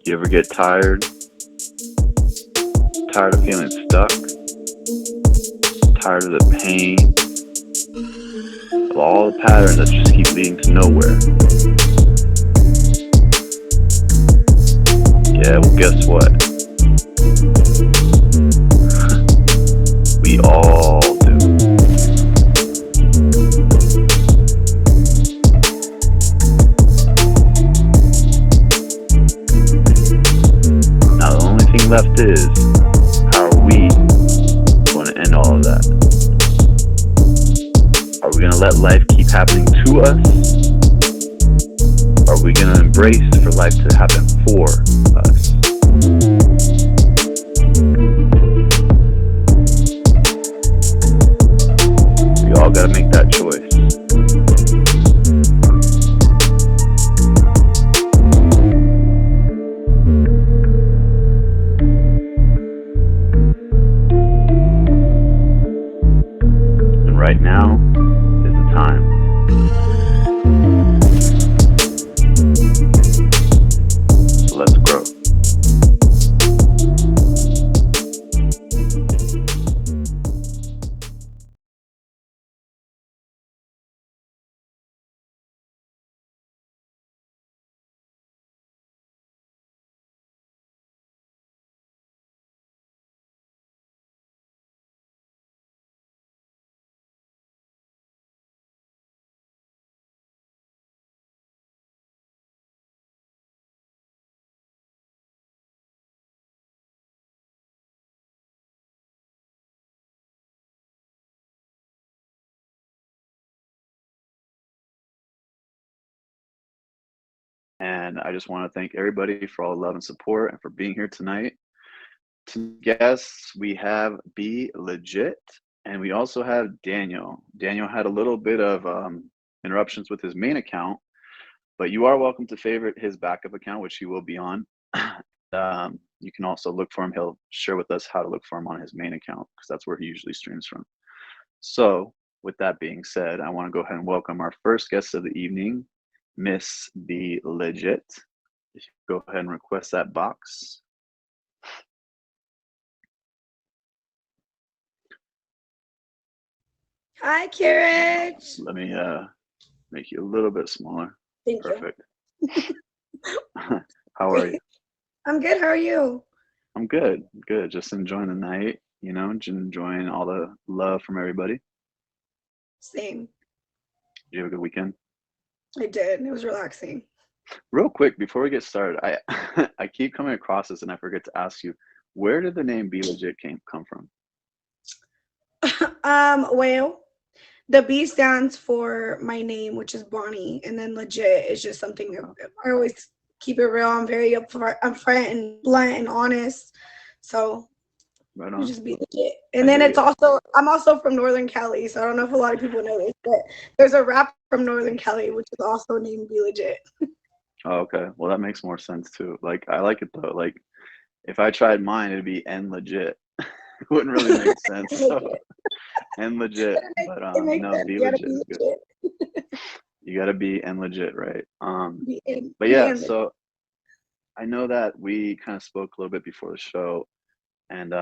You ever get tired? Tired of feeling stuck? Tired of the pain? Of all the patterns that just keep leading to nowhere? Yeah, well, guess what? We all do. Now, the only thing left is, how are we going to end all of that? Are we going to let life keep happening to us? Are we going to embrace for life to happen for us? We all got to make that choice. And right now is the time. So let's grow. And I just want to thank everybody for all the love and support and for being here tonight. To guests, we have Be Legit, and we also have Daniel. Daniel had a little bit of interruptions with his main account, but you are welcome to favorite his backup account, which he will be on. You can also look for him. He'll share with us how to look for him on his main account because that's where he usually streams from. So, with that being said, I want to go ahead and welcome our first guest of the evening, Miss Be Legit. If you go ahead and request that box. Hi, CureAge. Let me make you a little bit smaller. Thank Perfect. you. How are you? I'm good. How are you? I'm good. Good. Just enjoying the night, just enjoying all the love from everybody. Same. Did you have a good weekend? I did. It was relaxing. Real quick, before we get started, I I keep coming across this and I forget to ask you, where did the name Be Legit come from? Well, the B stands for my name, which is Bonnie, and then legit is just something that I always keep it real. I'm very upfront and blunt and honest. So Right you on. just be legit. I And then dig it's it. also I'm also from Northern Cali, so I don't know if a lot of people know this, but there's a rapper from Northern Cali which is also named Be Legit. Oh, okay. Well, that makes more sense too. Like, I like it though. Like, if I tried mine, it'd be N legit. It wouldn't really make sense. So, Legit. N But legit. But it makes no, sense. Be You gotta Legit be is good. legit. You gotta be N legit, right? But Be yeah, in legit. so I know that we kind of spoke a little bit before the show, and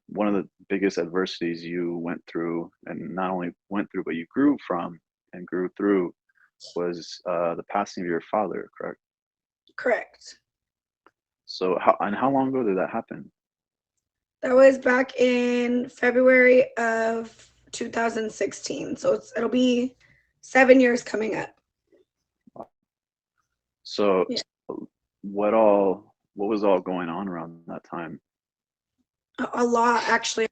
one of the biggest adversities you went through, and not only went through, but you grew from and grew through, was the passing of your father, correct? Correct. So, how long ago did that happen? That was back in February of 2016. So it'll be 7 years coming up. So, Yeah. what was all going on around that time? A lot actually.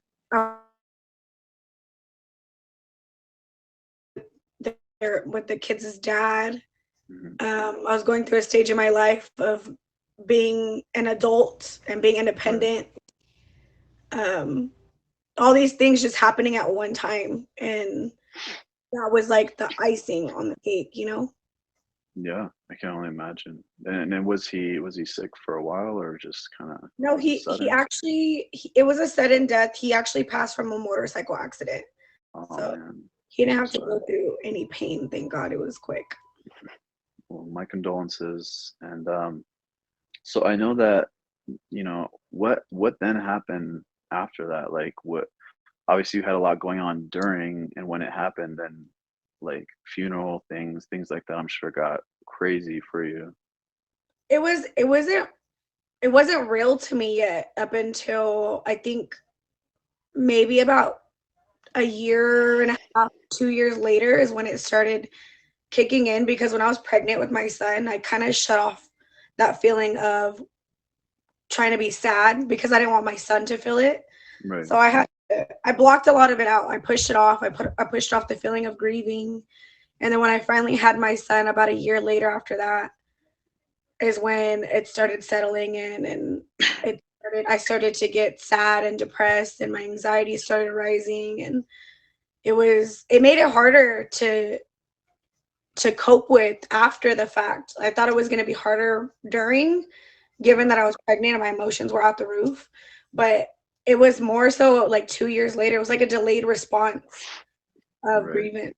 There with the kids' dad. Hmm. I was going through a stage in my life of being an adult and being Right. independent. Um, all these things just happening at one time, and that was like the icing on the cake. Yeah, I can only imagine. And then was he sick for a while, or just kind of No, was it he sudden? actually it was a sudden death. He actually passed from a motorcycle accident. Oh So man, he I'm didn't so have to go sorry. through any pain. Thank God it was quick. Well, my condolences. And So I know that, what then happened after that? Like, what obviously you had a lot going on during and when it happened, and like funeral things like that, I'm sure got crazy for you. It wasn't real to me yet up until I think maybe about a year and a half, 2 years later is when it started kicking in, because when I was pregnant with my son, I kind of shut off that feeling of trying to be sad because I didn't want my son to feel it. Right. So I blocked a lot of it out. I pushed it off. I pushed off the feeling of grieving. And then when I finally had my son about a year later after that is when it started settling in, and I started to get sad and depressed, and my anxiety started rising, and it made it harder to cope with after the fact. I thought it was going to be harder during, given that I was pregnant and my emotions were out the roof. But it was more so like 2 years later. It was like a delayed response of Right. grievance.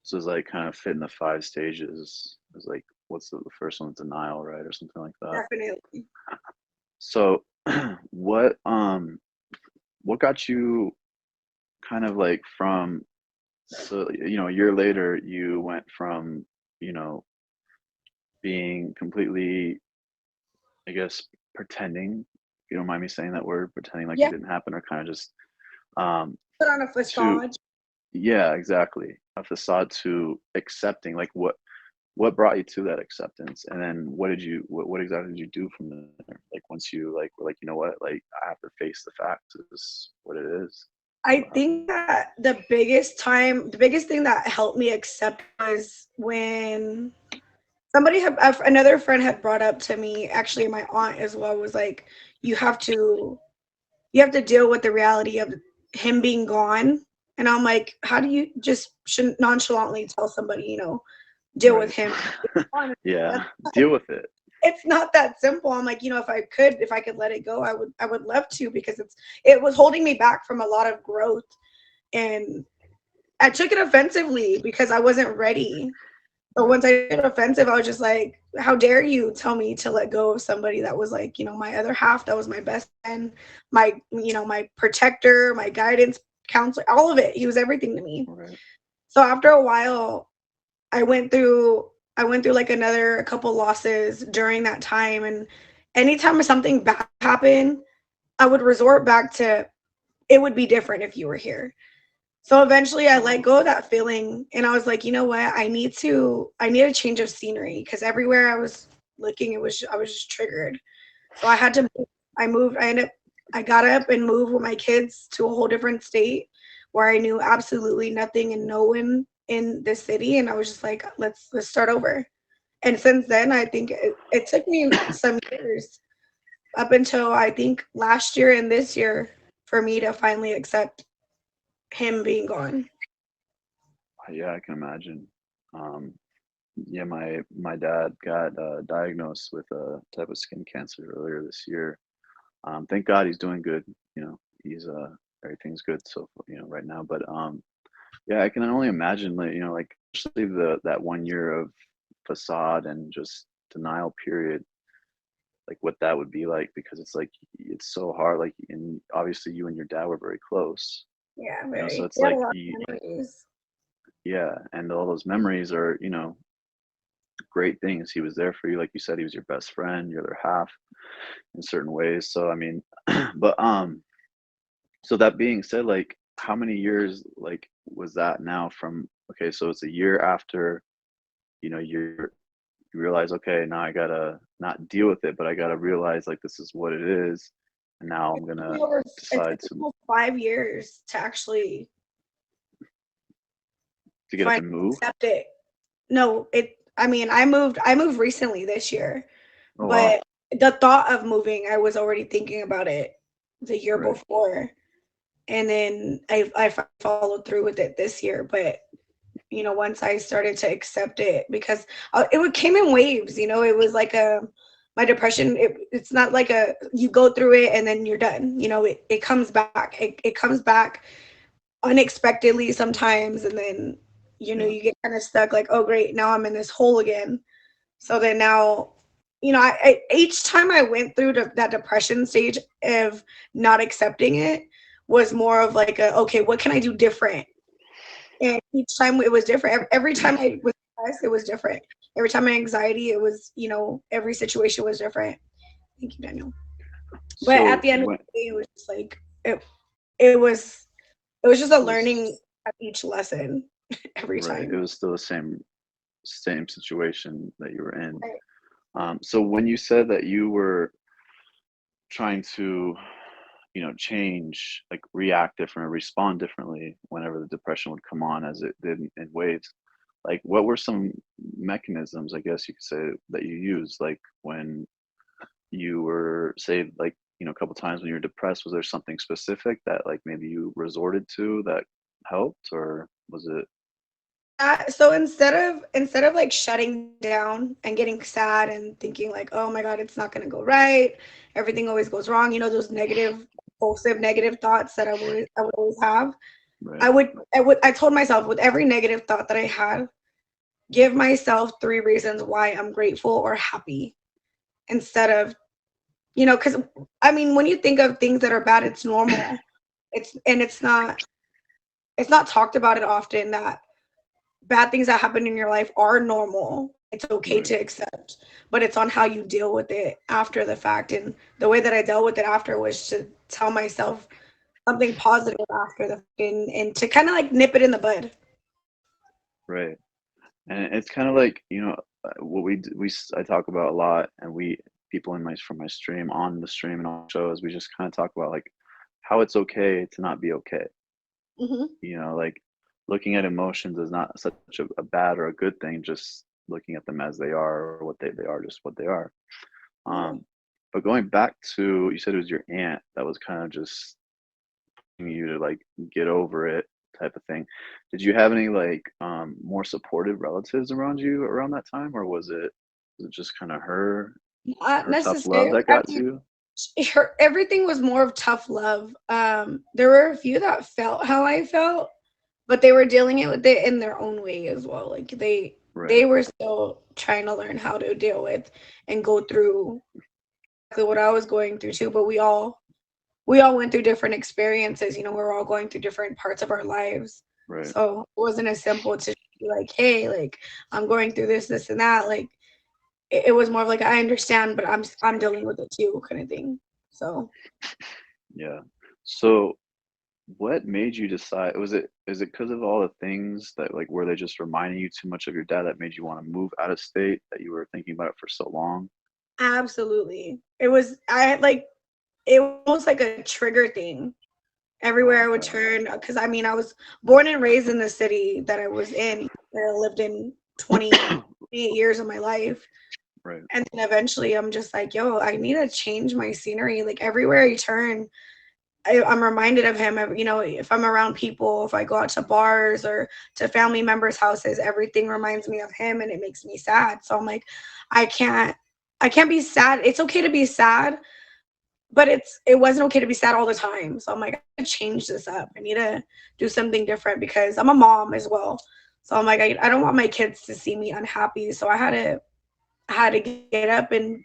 So it's like kind of fitting the five stages. It's like what's the first one? Denial, right, or something like that. Definitely. So what what got you kind of like from, so a year later you went from, you know being completely, I guess, pretending, if you don't mind me saying that word, pretending like it Yeah, didn't happen, or kind of just um put on a to, facade. yeah, exactly, a facade, to accepting. Like what brought you to that acceptance, and then what exactly did you do from there, like once you like were like, you know what, like I have to face the facts, this is what it is, I what happened. think that the biggest thing that helped me accept was when another friend had brought up to me, actually my aunt as well, was like, you have to you have to deal with the reality of him being gone. And I'm like, how do you just shouldn't nonchalantly tell somebody, deal with Right. him being gone? Yeah, deal with it. It's not that simple. I'm like, if I could let it go, I would love to, because it was holding me back from a lot of growth. And I took it offensively because I wasn't ready. But Right. once I took it offensive, I was just like, how dare you tell me to let go of somebody that was like, my other half, that was my best friend, my protector, my guidance counselor, all of it. He was everything to me. Right. So after a while, I went through I went through like a couple losses during that time, and anytime something bad happened, I would resort back to, it would be different if you were here. So eventually I let Oh, go of that feeling, and I was like, you know what? I need a change of scenery, because everywhere I was looking, I was just triggered. So I had to move. I got up and moved with my kids to a whole different state where I knew absolutely nothing and no one in the city, and I was just like, let's start over. And since then, I think it took me some years, up until I think last year and this year, for me to finally accept him being gone. yeah, I can imagine. um yeah, my dad got diagnosed with a type of skin cancer earlier this year. Thank God he's doing good. He's everything's good, so right now. But yeah, I can only imagine, like, like, especially that 1 year of facade and just denial period, like what that would be like, because it's like it's so hard. Like, and obviously you and your dad were very close. Yeah, So very. it's We had a like lot of memories. yeah, and all those memories are, great things. He was there for you, like you said, he was your best friend, your other half in certain ways. So I mean, but so that being said, like, how many years, like, was that now from, okay, so it's a year after, you realize, okay, now I gotta not deal with it, but I gotta realize, like, this is what it is, and now I'm gonna It took decide me to almost 5 years to actually get it to finally move. accept it. No, I moved recently this year, Oh wow. but the thought of moving, I was already thinking about it the year Right. before, and then I followed through with it this year. But once I started to accept it, because came in waves. It was like my depression. It's not like you go through it and then you're done. It comes back. It comes back unexpectedly sometimes, and then Yeah. you get kind of stuck, like, oh great, now I'm in this hole again. So then now each time I went through that depression stage of not accepting it was more of like okay, what can I do different? And each time it was different. Every time I was depressed, it was different. Every time my anxiety, it was, every situation was different. Thank you, Daniel. But at So the end of when the day, it was just like it was it was just a it was learning at each lesson every right, it time. was still the same situation that you were in. Right. So when you said that you were trying to, change, like react different, respond differently whenever the depression would come on, as it did in waves, like what were some mechanisms, I guess you could say, that you used, like when you were, say, like, a couple times when you were depressed, was there something specific that like maybe you resorted to that helped, or was it So instead of like shutting down and getting sad and thinking like, oh my God, it's not gonna go right, everything always goes wrong, those negative, impulsive, negative thoughts that I would always have. right, I told myself with every negative thought that I had, give myself three reasons why I'm grateful or happy instead of, because I mean, when you think of things that are bad, it's normal. It's not talked about it often that bad things that happen in your life are normal. It's okay right, to accept, but it's on how you deal with it after the fact. And the way that I dealt with it after was to tell myself something positive after the fact, and to kind of like nip it in the bud. right? And it's kind of like, what I talk about a lot, and people in my from my stream, on the stream and on shows, we just kind of talk about like how it's okay to not be okay. Hmm. Like looking at emotions is not such a bad or a good thing, just looking at them as they are, or they are, just what they are. Yeah. Um, but going back to, you said it was your aunt that was kind of just you to like get over it, type of thing. Did you have any like more supportive relatives around you around that time, or was it just kind of Not her tough love necessarily. that I got to mean, you? everything was more of tough love. There were a few that felt how I felt, but they were dealing it with it in their own way as well. Like they Right, were still trying to learn how to deal with and go through exactly what I was going through too. But we all went through different experiences. We're all going through different parts of our lives. right. So it wasn't as simple to be like, hey, like I'm going through this, and that. Like it was more of like I understand, but I'm dealing with it too, kind of thing. So Yeah. So what made you decide? Is it because of all the things that, like, were they just reminding you too much of your dad that made you want to move out of state, that you were thinking about it for so long? absolutely, it was I had like it was almost like a trigger thing everywhere Oh, I would okay. turn. Because I mean, I was born and raised in the city that I was in. That I lived in 28 years of my life. Right, And then eventually I'm just like, yo, I need to change my scenery. Like everywhere I turn, I'm reminded of him. If I'm around people, if I go out to bars or to family members' houses, everything reminds me of him and it makes me sad. So I'm like, I can't, I can't be sad. It's okay to be sad, but it wasn't okay to be sad all the time. So I'm like, I need to change this up. I need to do something different because I'm a mom as well. So I'm like, I don't want my kids to see me unhappy. So I had to get up and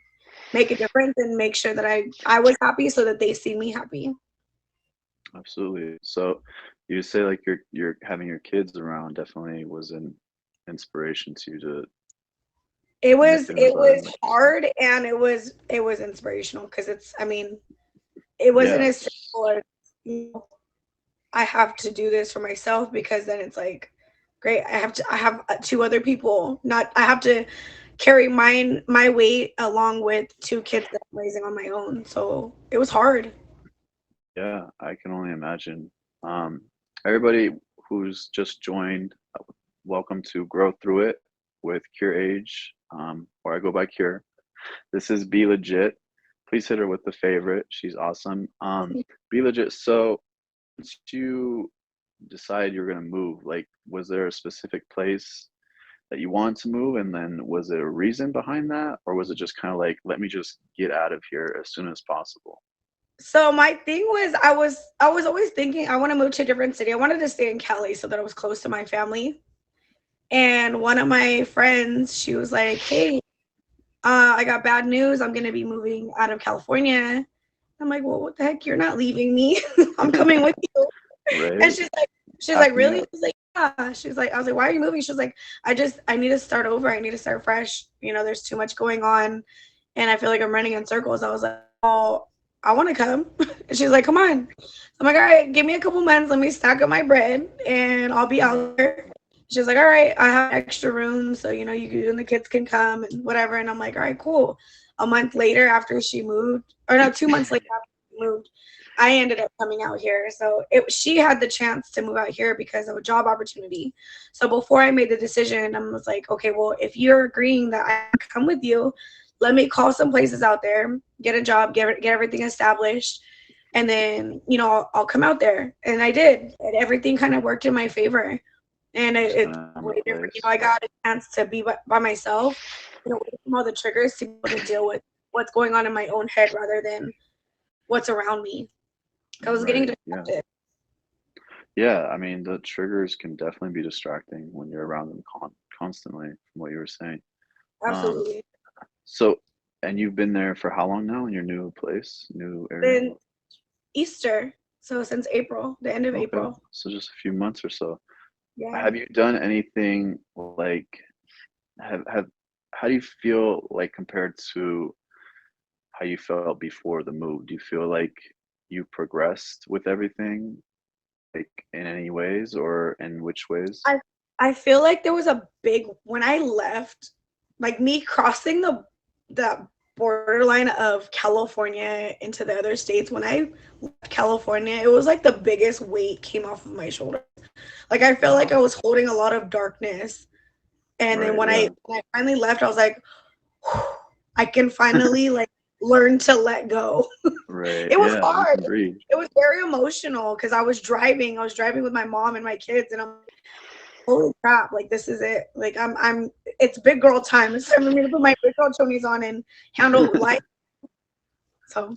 make a difference and make sure that I was happy so that they see me happy. absolutely. So you say like you're having your kids around definitely was an inspiration to you to It nip was it in the it bud, was like you said. hard and it was inspirational because I mean, it wasn't as Yes. simple as, you know, I have to do this for myself because then it's like, great, I have two other people. Not I have to carry my weight along with two kids that I'm raising on my own. So it was hard. Yeah, I can only imagine. Um, Everybody who's just joined, welcome to Grow Through It with CureAge, where I go by Cure. This is Be Legit. Please hit her with the favorite. She's awesome. Be Legit. So, once you decide you're gonna move, like, was there a specific place that you wanted to move, and then was there a reason behind that, or was it just kind of like, let me just get out of here as soon as possible? So my thing was I was always thinking I want to move to a different city. I wanted to stay in Cali so that I was close to my family. And one of my friends, she was like, "Hey, I got bad news. I'm going to be moving out of California. I'm like, well, what the heck? You're not leaving me. I'm coming with you. And Right? she's like, Back me really? up. She's like, yeah. She's like, I was like, why are you moving? She was like, I need to start over. I need to start fresh. There's too much going on. And I feel like I'm running in circles. I was like, oh, I want to come. And she's like, come on. I'm like, all right, give me a couple months. Let me stack up my bread and I'll be out there. She's like, all right, I have an extra room. So, you and the kids can come and whatever. And I'm like, all right, cool. A month later after she moved, or no, 2 months later after she moved, I ended up coming out here. So she had the chance to move out here because of a job opportunity. So before I made the decision, I was like, okay, well, if you're agreeing that I can come with you, let me call some places out there, get a job, get everything established, and then I'll come out there. And I did, and everything kind of worked in my favor. And Just it's kind of found a way different. place. I got a chance to be by myself, away from all the triggers, to be able to deal with what's going on in my own head rather than what's around me. I was getting Right. Yeah. distracted. Yeah. I mean, the triggers can definitely be distracting when you're around them constantly, from what you were saying. Um, Absolutely. so, and you've been there for how long now in your new place, new area? Then Easter, so since April, the end of Okay. April. So just a few months or so. Yeah. Have you done anything like, have, how do you feel like compared to how you felt before the move? Do you feel like you progressed with everything, like in any ways or in which ways? I I feel like there was a big when I left, like me crossing the borderline of California into the other states. When I left California, it was like the biggest weight came off of my shoulder. Like I felt like Wow. I was holding a lot of darkness. And then Right. when Yeah. I finally left, I was like, I can finally like learn to let go. Right. It was Yeah. You hard. can breathe. It was very emotional because I was driving. I was driving with my mom and my kids, and I'm like, holy crap! Like this is it. Like I'm. It's big girl time. It's time for me to put my big girl chonies on and handle life. So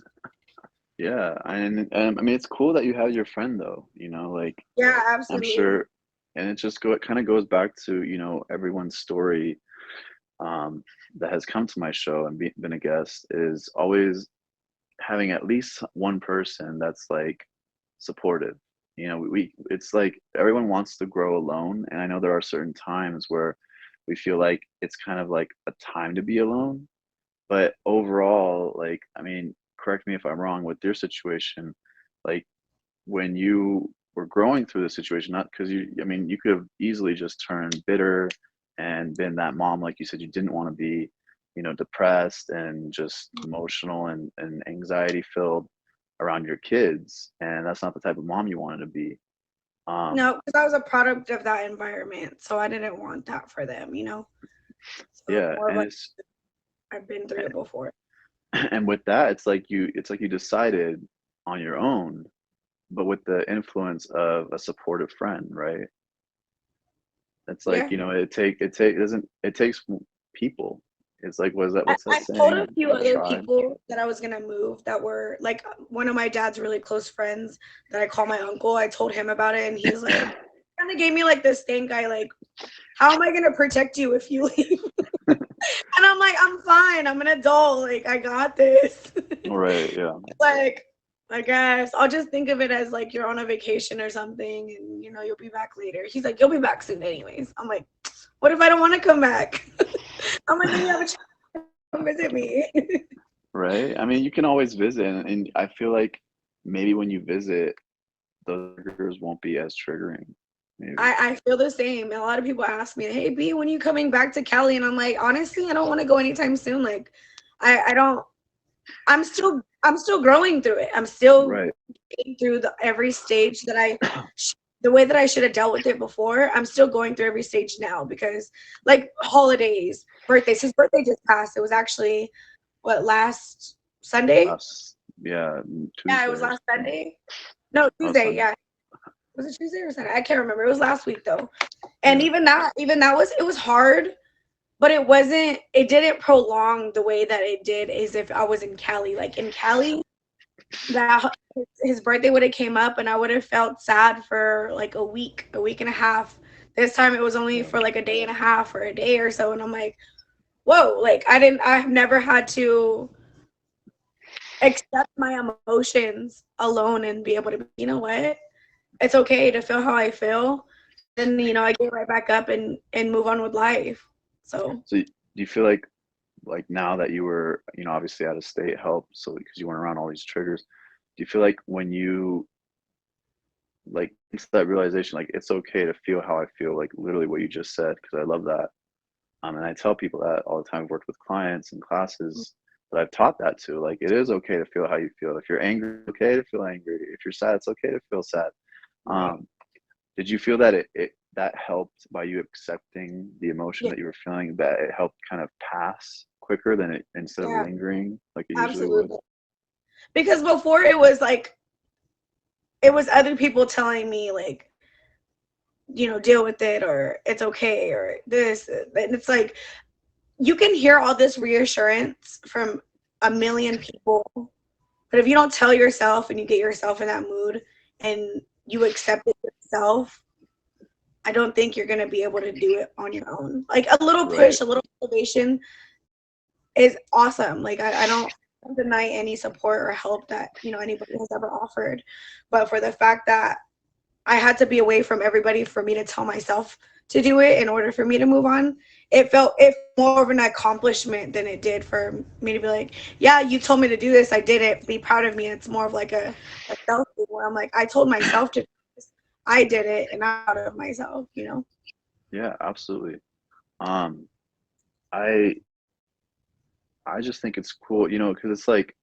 Yeah. And I mean, it's cool that you have your friend though, like yeah, I'm absolutely. sure, and it kind of goes back to, everyone's story um, that has come to my show and been a guest is always having at least one person that's like supportive. It's like everyone wants to grow alone, and I know there are certain times where we feel like it's kind of like a time to be alone. But overall, like, I mean, correct me if I'm wrong with your situation, like when you were growing through the situation, not because I mean, you could have easily just turned bitter and been that mom, like you said, you didn't want to be, depressed and just emotional and anxiety filled around your kids. And that's not the type of mom you wanted to be. Um, No, because I was a product of that environment, so I didn't want that for them. So yeah. more of And like I've been through it before. and with that, it's like you decided on your own, but with the influence of a supportive friend, right? It's like, Yeah. it takes people. It's like, what's that I told saying? a few A other tribe. people that I was gonna move that were like one of my dad's really close friends that I call my uncle. I told him about it and he's like kind of gave me like this stink eye, like, how am I gonna protect you if you leave? And I'm like, I'm fine. I'm an adult. Like, I got this. Right, yeah. Like, I guess I'll just think of it as like you're on a vacation or something and you'll be back later. He's like, you'll be back soon anyways. I'm like, what if I don't want to come back? I'm like, then you have a chance to come visit me. Right? I mean, you can always visit, and I feel like maybe when you visit, those triggers won't be as triggering, maybe. I feel the same. A lot of people ask me, hey B, when are you coming back to Cali? And I'm like, honestly, I don't want to go anytime soon. Like I don't I'm still growing through it. I'm still Right. getting through every stage that the way that I should have dealt with it before. I'm still going through every stage now because like holidays, birthdays. His birthday just passed. It was actually what, last Sunday? Yeah, Yeah, it Tuesday was or last something. Sunday. No, Oh, Tuesday. Sunday. Yeah, was it Tuesday or Sunday? I can't remember. It was last week though. And Yeah. even that was it was hard, but it didn't prolong the way that it did as if I was in Cali. Like in Cali, that his birthday would have came up and I would have felt sad for like a week and a half. This time it was only Yeah. for like a day and a half or a day or so, and I'm like, whoa, like I've never had to accept my emotions alone and be able to, you know what? It's okay to feel how I feel. Then, I get right back up and move on with life. So, So do you feel like now that you were, obviously out of state help, so because you weren't around all these triggers, do you feel like when you like it's that realization, like it's okay to feel how I feel, like literally what you just said, because I love that. And I tell people that all the time. I've worked with clients and classes that I've taught that to. Like it is okay to feel how you feel. If you're angry, it's okay to feel angry. If you're sad, it's okay to feel sad. right. Um, did you feel that it that helped by you accepting the emotion Yeah, that you were feeling, that it helped kind of pass quicker than it instead of yeah, lingering like it usually would? absolutely. Because before it was like, it was other people telling me, like, deal with it, or it's okay, or this. And it's like, you can hear all this reassurance from a million people, but if you don't tell yourself and you get yourself in that mood and you accept it yourself, I don't think you're going to be able to do it on your own. Like a little Right. push, a little motivation is awesome. Like I don't deny any support or help that, anybody has ever offered. But for the fact that I had to be away from everybody for me to tell myself to do it in order for me to move on, it more of an accomplishment than it did for me to be like, yeah, you told me to do this, I did it, be proud of me. It's more of like a self thing where I'm like, I told myself to do this, I did it, and I'm proud of myself. Yeah, absolutely. Um, I I just think it's cool, because it's like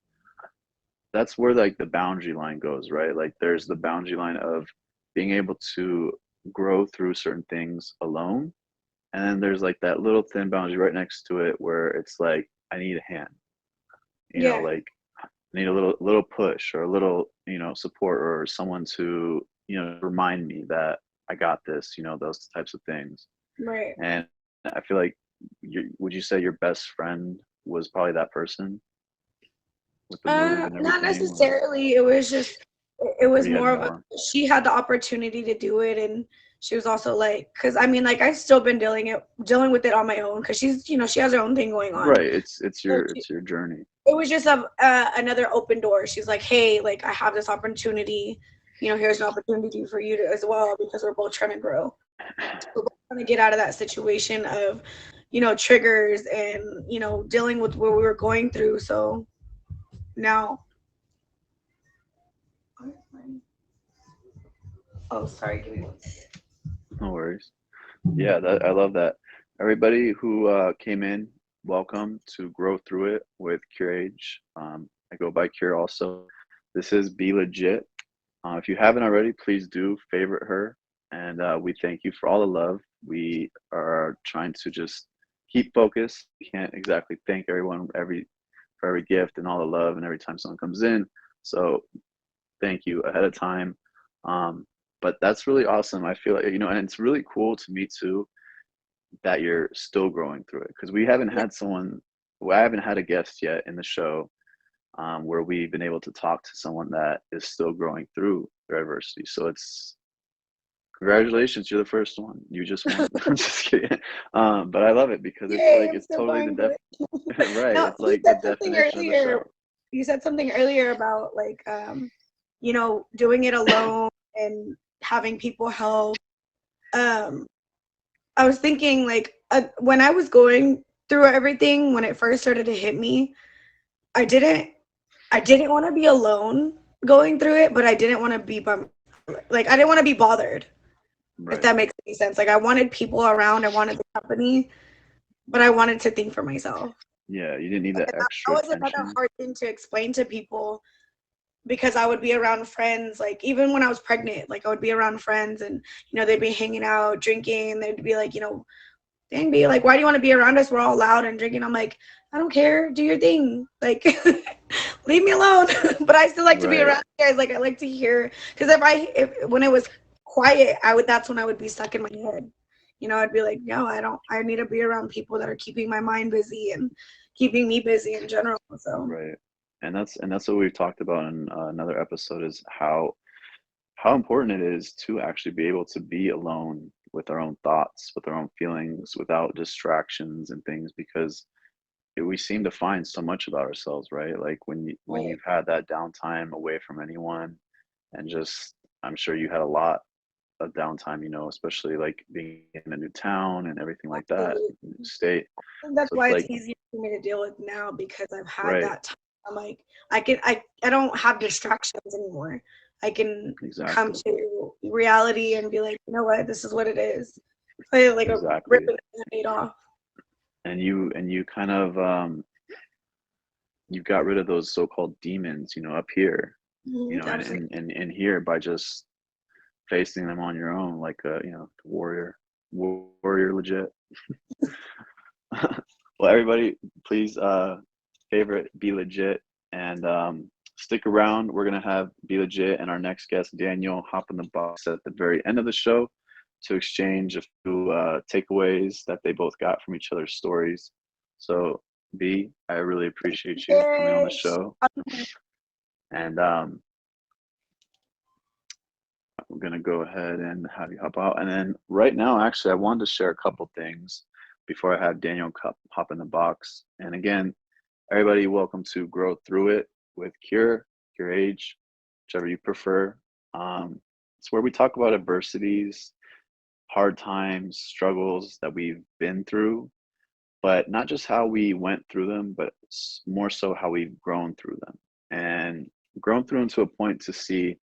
that's where like the boundary line goes, right? Like there's the boundary line of being able to grow through certain things alone. And then there's like that little thin boundary right next to it where it's like, I need a hand, Yeah, like I need a little push or a little, support or someone to, remind me that I got this, those types of things. right. And I feel like would you say your best friend was probably that person with the move and Not everything, necessarily. It was just, it or was you had more of a, more? she had the opportunity to do it, and she was also like, because I mean, like, I've still been dealing with it on my own, because she's, she has her own thing going on. Right. It's So your it's your journey. it was just another open door. She's like, hey, like, I have this opportunity. Here's an opportunity for you to as well, because we're both trying to grow. We're both trying to get out of that situation of, triggers and, dealing with what we were going through. So now, oh, sorry, give me one second. No worries. Yeah, I love that. Everybody who came in, welcome to Grow Through It with CureAge. I go by Cure also. This is Be Legit. If you haven't already, please do favorite her. And we thank you for all the love. We are trying to just keep focused. We can't exactly thank everyone for every gift and all the love and every time someone comes in. So thank you ahead of time. Um, but that's really awesome. I feel like, and it's really cool to me too that you're still growing through it, because we haven't Yeah. had well, I haven't had a guest yet in the show where we've been able to talk to someone that is still growing through their adversity. So it's congratulations, you're the first one. You just won. I'm just kidding. But I love it because it's Yay, like I'm it's still totally the going through it. right. No, It's like the definition of the show. you said something earlier about like doing it alone and having people help. Um, I was thinking like when I was going through everything when it first started to hit me, I didn't I didn't want to be alone going through it, but I didn't want to be like I didn't want to be bothered, if Right. that makes any sense. Like I wanted people around, I wanted the company, but I wanted to think for myself. Yeah, you didn't need And that that extra was another attention. hard thing to explain to people, because I would be around friends, like even when I was pregnant, like I would be around friends and they'd be hanging out, drinking, and they'd be like, dang, be like, why do you want to be around us? We're all loud and drinking. I'm like, I don't care. Do your thing. Like, leave me alone. But I still like to be Right. around you guys. Like, I like to hear, because if when it was quiet, that's when I would be stuck in my head. I'd be like, no, I don't. I need to be around people that are keeping my mind busy and keeping me busy in general. So Right. And that's what we've talked about in another episode, is how important it is to actually be able to be alone with our own thoughts, with our own feelings, without distractions and things, because we seem to find so much about ourselves, right? Like when Right. you've had that downtime away from anyone, and just I'm sure you had a lot of downtime, especially like being in a new town and everything like that, Absolutely. new state. And that's So it's why it's like, easier for me to deal with now because I've had right, that time. I'm like, I don't have distractions anymore. I can come exactly, to reality and be like, you know what, this is what it is. Play like a exactly. ripping band off. And you kind of you got rid of those so-called demons, up here, Absolutely. and here by just facing them on your own, like a warrior legit. Well, everybody, please favorite Be Legit and stick around. We're gonna have Be Legit and our next guest Daniel hop in the box at the very end of the show to exchange a few takeaways that they both got from each other's stories. So, B, I really appreciate you coming on the Yes. show, and we're gonna go ahead and have you hop out. And then right now, actually, I wanted to share a couple things before I have Daniel hop in the box. And again, everybody, welcome to Grow Through It with CureAge, whichever you prefer. It's where we talk about adversities, hard times, struggles that we've been through, but not just how we went through them, but more so how we've grown through them and grown through them to a point to see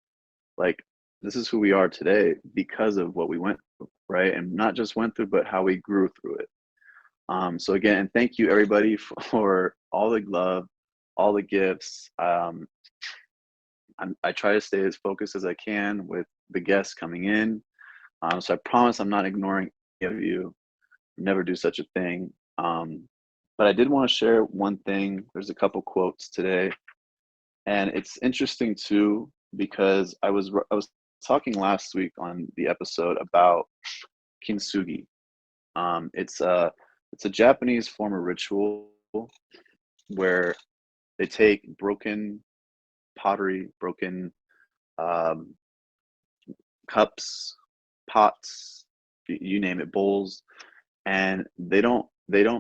like this is who we are today because of what we went through, right? And not just went through, but how we grew through it. So again, thank you everybody for all the love, all the gifts. I try to stay as focused as I can with the guests coming in. So I promise I'm not ignoring any of you. Never do such a thing. But I did want to share one thing. There's a couple quotes today, and it's interesting too because I was talking last week on the episode about kintsugi. It's a Japanese form of ritual where they take broken pottery, broken um, cups, pots, you name it, bowls, and they don't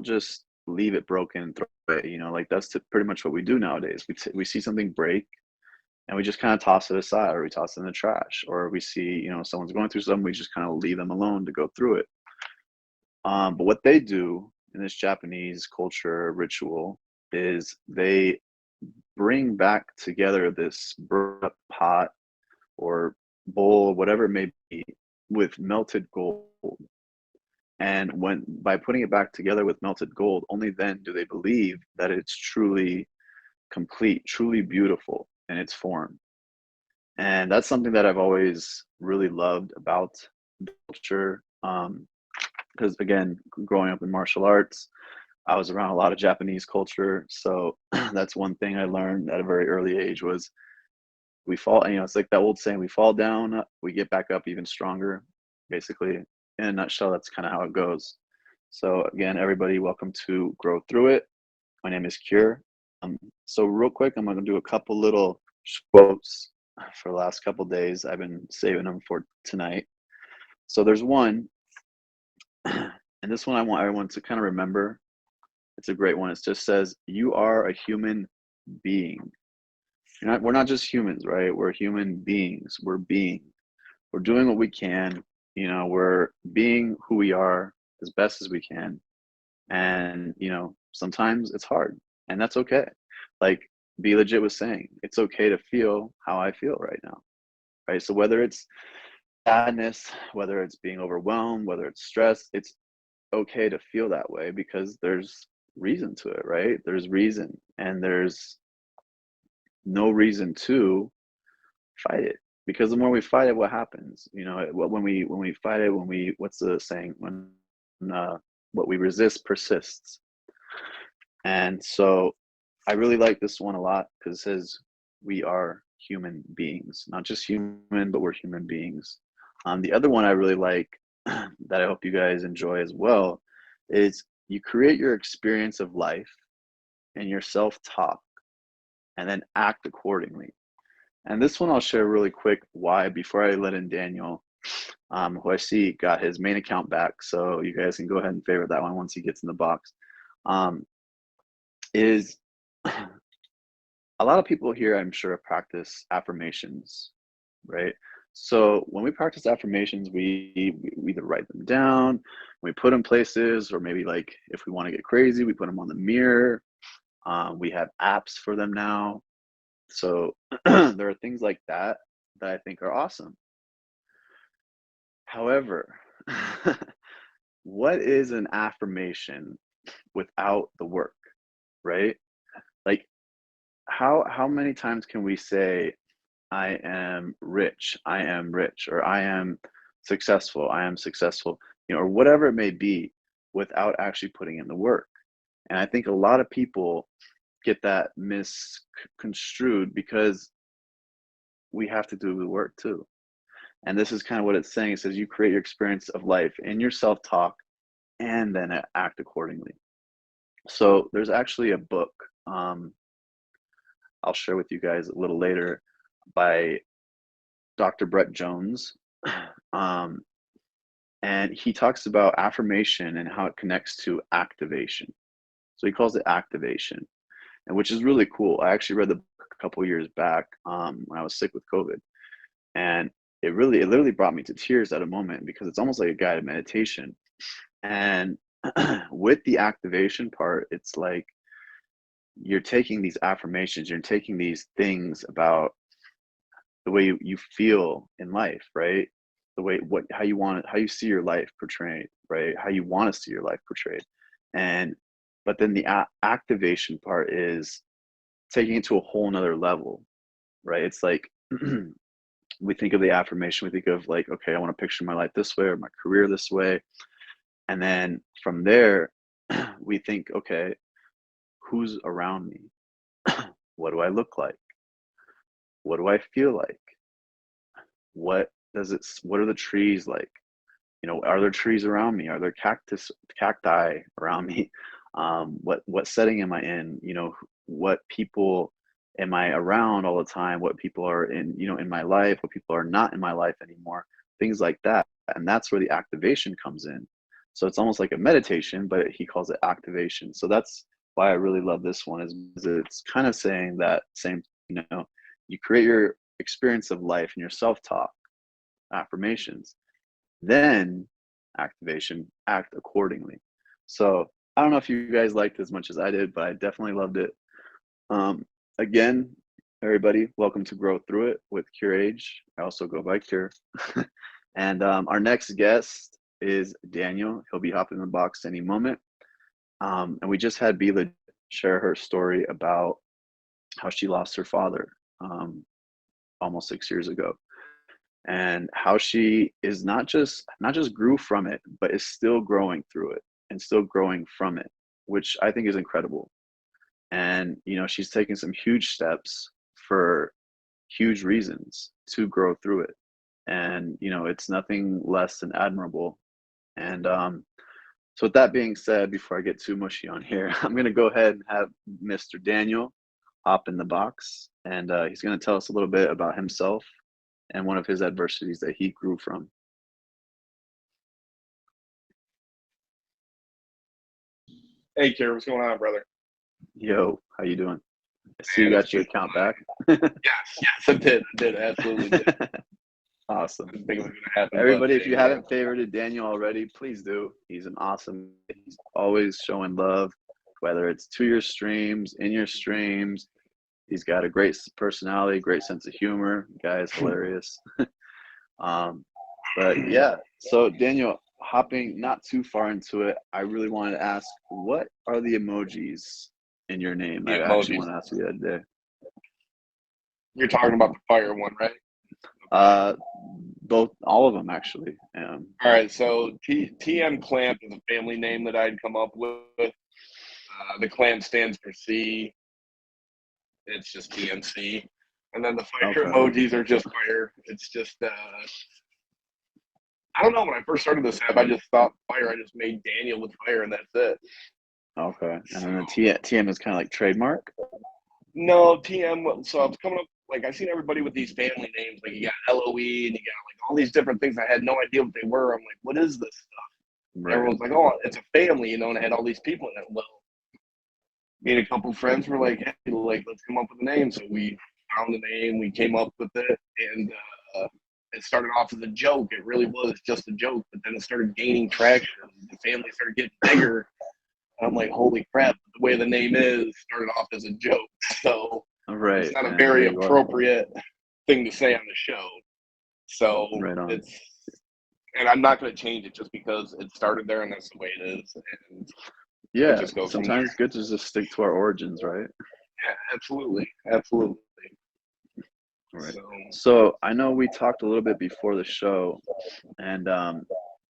just leave it broken and throw it away. Like that's pretty much what we do nowadays. We see something break and we just kind of toss it aside, or we toss it in the trash, or we see someone's going through something, we just kind of leave them alone to go through it. But what they do in this Japanese culture ritual is they bring back together this burned up pot or bowl, whatever it may be, with melted gold. And when by putting it back together with melted gold, only then do they believe that it's truly complete, truly beautiful in its form. And that's something that I've always really loved about the culture. Because again, growing up in martial arts, I was around a lot of Japanese culture. So that's one thing I learned at a very early age was we fall, it's like that old saying, we fall down, we get back up even stronger. Basically, in a nutshell, that's kind of how it goes. So again, everybody, welcome to Grow Through It. My name is Cure. So real quick, I'm going to do a couple little quotes for the last couple days. I've been saving them for tonight. So there's one, and this one I want everyone to kind of remember. It's a great one. It just says, "You are a human being. We're not just humans, right? We're human beings. We're being. We're doing what we can. We're being who we are as best as we can. And sometimes it's hard, and that's okay. Like Be Legit was saying, it's okay to feel how I feel right now, right? So whether it's sadness, whether it's being overwhelmed, whether it's stress, it's okay to feel that way because there's reason to it, right? There's reason, and there's no reason to fight it, because the more we fight it, what happens? When we fight it, what's the saying? When uh, what we resist persists. And so I really like this one a lot because it says we are human beings, not just human, but we're human beings. The other one I really like that I hope you guys enjoy as well is you create your experience of life and your self-talk and then act accordingly. And this one I'll share really quick why before I let in Daniel, who I see got his main account back. So you guys can go ahead and favorite that one once he gets in the box. Um, is a lot of people here, I'm sure, practice affirmations, right? So when we practice affirmations, we either write them down, we put them places, or maybe like if we want to get crazy, we put them on the mirror. We have apps for them now. So there are things like that that I think are awesome. However, what is an affirmation without the work, right? Like how many times can we say I am rich, or I am successful, or whatever it may be, without actually putting in the work. And I think a lot of people get that misconstrued because we have to do the work too. And this is kind of what it's saying. It says you create your experience of life in your self-talk and then act accordingly. So there's actually a book I'll share with you guys a little later by Dr. Brett Jones. Um, and he talks about affirmation and how it connects to activation. So he calls it activation, and which is really cool. I actually read the book a couple years back when I was sick with COVID, and it literally brought me to tears at a moment because it's almost like a guided meditation. And with the activation part, it's like you're taking these affirmations, you're taking these things about the way you feel in life, right? The way how you see your life portrayed, right? How you want to see your life portrayed. And but then the activation part is taking it to a whole nother level, right? It's like we think of the affirmation, we think of like, okay, I want to picture my life this way or my career this way. And then from there, we think, okay, who's around me? What do I look like? What do I feel like? What are the trees like? Are there trees around me? Are there cacti around me? What setting am I in? What people am I around all the time? What people are in my life? What people are not in my life anymore? Things like that. And that's where the activation comes in. So it's almost like a meditation, but he calls it activation. So that's why I really love this one, is it's kind of saying that same, you create your experience of life and your self-talk, affirmations, then activation, act accordingly. So I don't know if you guys liked it as much as I did, but I definitely loved it. Again, everybody, welcome to Grow Through It with CureAge. I also go by Cure. And our next guest is Daniel. He'll be hopping in the box any moment. And we just had Bila share her story about how she lost her father almost 6 years ago, and how she is not just grew from it, but is still growing through it and still growing from it, which I think is incredible. And she's taken some huge steps for huge reasons to grow through it, and it's nothing less than admirable. And so with that being said, before I get too mushy on here, I'm going to go ahead and have Mr. Daniel hop in the box, and he's going to tell us a little bit about himself and one of his adversities that he grew from. Hey, Kier, what's going on, brother? Yo, how you doing? I see Man, you it's got your beautiful. account back. Yes, I did, absolutely did. Awesome. Didn't think it was gonna happen. Everybody, but, if you haven't favorited Daniel already, please do. He's an awesome, he's always showing love, whether it's to your streams, in your streams. He's got a great personality, great sense of humor. The guy is hilarious. But yeah, so Daniel, hopping not too far into it, I really wanted to ask, what are the emojis in your name? The I actually emojis. want to ask you that today. You're talking about the fire one, right? All of them actually. All right, so TM Clamp is a family name that I'd come up with. The clamp stands for C. It's just TMC. And then the fire emojis are just fire. It's just, I don't know. When I first started this app, I just thought fire. I just made Daniel with fire, and that's it. Okay. And then the TM is kind of like trademark? No, TM. So I was coming up, like, I seen everybody with these family names. Like, you got LOE, and you got, like, all these different things. I had no idea what they were. I'm like, what is this stuff? Right. Everyone's like, oh, it's a family, and it had all these people in it. Well, me and a couple friends were like, hey, like, let's come up with a name. So we found a name, we came up with it, and it started off as a joke. It really was just a joke, but then it started gaining traction. The family started getting bigger. I'm like, holy crap, the way the name is started off as a joke. So Right. it's not a very appropriate thing to say on the show. So Right on. and I'm not going to change it just because it started there and that's the way it is. And yeah, just goes sometimes it's good to just stick to our origins, right? Yeah, absolutely. Absolutely. Right. So I know we talked a little bit before the show, and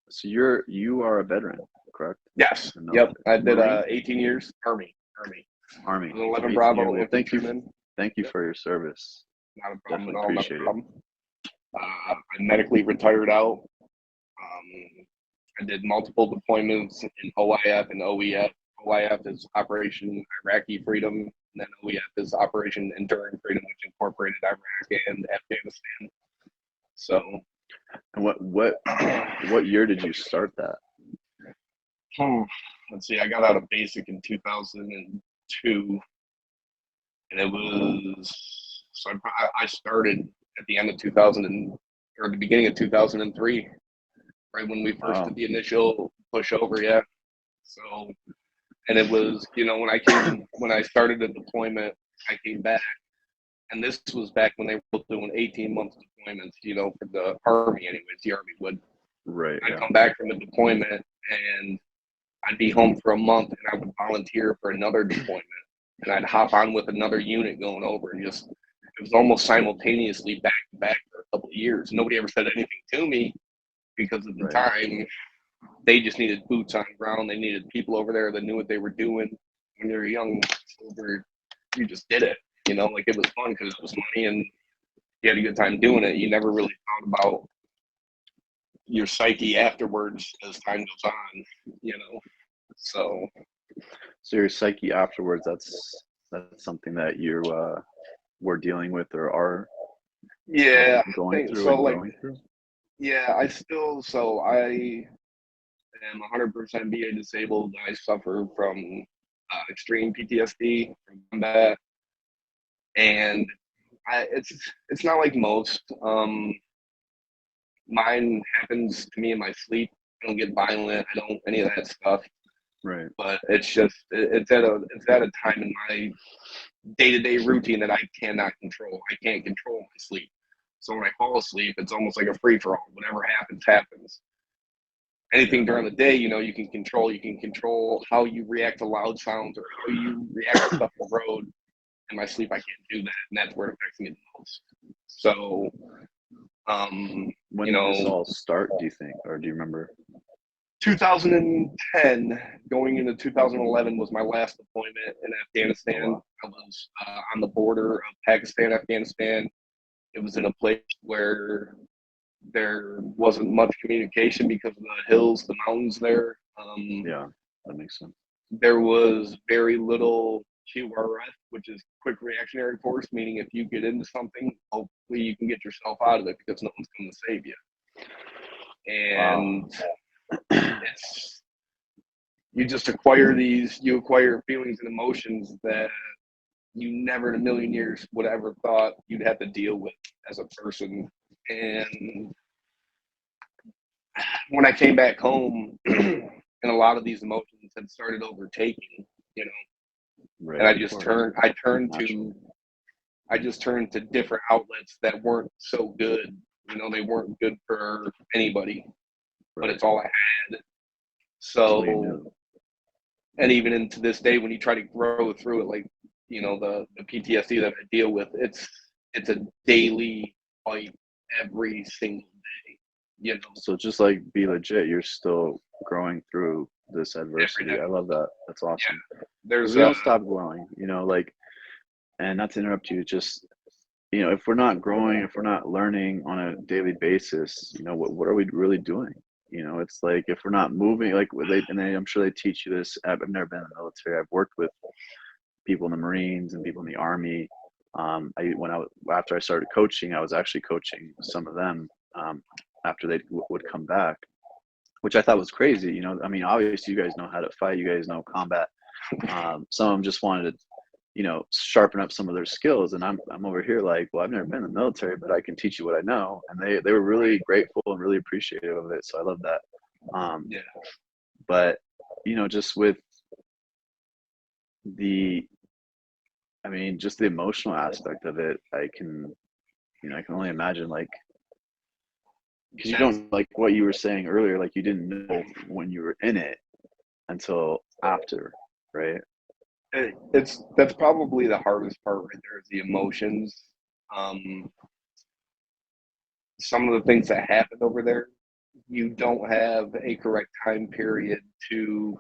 so you are a veteran, correct? Yes. Yep. I did 18 years Army. 11 Bravo. Well, thank you for your service. Not a problem Definitely at all. appreciate Not a problem. I medically retired out. I did multiple deployments in OIF and OEF. OIF is Operation Iraqi Freedom, and then OEF is Operation Enduring Freedom, which incorporated Iraq and Afghanistan. So, and what year did you start that? Let's see. I got out of basic in 2002, and it was so I started at the end of 2000 or the beginning of 2003, right when we first did the initial push over. Yeah. So, and it was, when I started the deployment, I came back, and this was back when they were doing 18-month deployments, for the Army anyways, the Army would. Right. I'd come back from the deployment, and I'd be home for a month, and I would volunteer for another deployment, and I'd hop on with another unit going over, and it was almost simultaneously back to back for a couple of years. Nobody ever said anything to me because at the time, they just needed boots on the ground. They needed people over there that knew what they were doing. When you're a young soldier, you just did it. Like it was fun because it was money and you had a good time doing it. You never really thought about your psyche afterwards as time goes on, So your psyche afterwards, that's something that you were dealing with or are going through. Yeah, I am 100% VA disabled. I suffer from extreme PTSD from combat, and it's not like most. Mine happens to me in my sleep. I don't get violent. I don't any of that stuff. Right. But it's just it's at a time in my day-to-day routine that I cannot control. I can't control my sleep. So when I fall asleep, it's almost like a free-for-all. Whatever happens. Anything during the day, you can control. You can control how you react to loud sounds or how you react to stuff on the road. In my sleep, I can't do that, and that's where it affects me the most. So, when did this all start? Do you think, or do you remember? 2010, going into 2011 was my last deployment in Afghanistan. Oh, wow. I was on the border of Pakistan, Afghanistan. It was in a place where there wasn't much communication because of the hills, the mountains there. Yeah, that makes sense. There was very little QRF, which is quick reactionary force, meaning if you get into something, hopefully you can get yourself out of it because no one's going to save you. And you just acquire feelings and emotions that you never in a million years would ever thought you'd have to deal with as a person. And when I came back home, and a lot of these emotions had started overtaking, right, and I just turned to different outlets that weren't so good. They weren't good for anybody, but it's all I had. So, and even into this day, when you try to grow through it, like, the PTSD that I deal with, it's a daily fight every single day, So just like Be Legit, you're still growing through this adversity. I love that. That's awesome. Yeah. We don't stop growing, and not to interrupt you, just, if we're not growing, if we're not learning on a daily basis, what are we really doing? It's like if we're not moving, I'm sure they teach you this. I've never been in the military. I've worked with people in the Marines and people in the Army. After I started coaching, I was actually coaching some of them after they would come back, which I thought was crazy. Obviously you guys know how to fight. You guys know combat. Some of them just wanted to, sharpen up some of their skills. And I'm over here like, well, I've never been in the military, but I can teach you what I know. And they were really grateful and really appreciative of it. So I love that. Yeah. But, just with just the emotional aspect of it, I can only imagine, like, because you don't, like what you were saying earlier, like you didn't know when you were in it until after, right? That's probably the hardest part right there is the emotions. Some of the things that happened over there, you don't have a correct time period to